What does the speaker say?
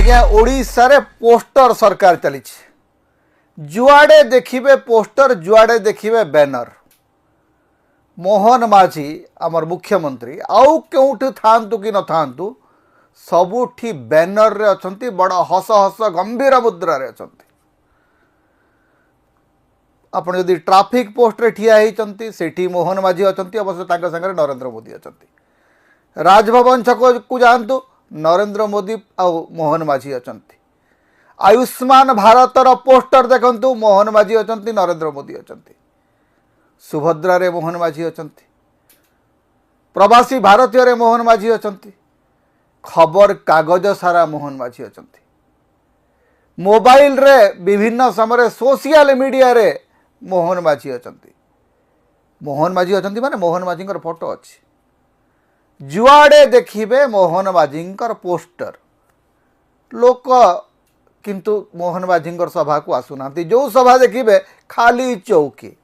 आज्ञा ओडिशा रे पोस्टर सरकार चली जुआड़े देखिए पोस्टर जुआड़े देखिए बैनर मोहन माझी आमर मुख्यमंत्री आउ क्योंठि थांतु कि न थांतु सबुठी बैनर रे अछंती बड़ हस हस गंभीर मुद्रा रे अछंती आपण यदि ट्रैफिक पोस्ट रे ठिया होती सेठी मोहन माझी अछंती अवश्य तांका संगे नरेंद्र मोदी अछंती राजभवन छक को जानतु नरेंद्र मोदी आ मोहन माझी अछंती आयुष्मान भारतर पोस्टर देखंतु मोहन माझी अछंती नरेंद्र मोदी अछंती सुभद्रा रे मोहन माझी अछंती प्रवासी भारतीय रे मोहन माझी अछंती खबर कागज सारा मोहन माझी अछंती मोबाइल रे विभिन्न समय सोशल मीडिया रे मोहन माझी अछंती मोहन माझी अछंती माने मोहन माझी फोटो अच्छी जुआड़े देखिए मोहन माझी पोस्टर लोक किंतु मोहन माझी सभा को आसुना जो सभा देखिए खाली चौकी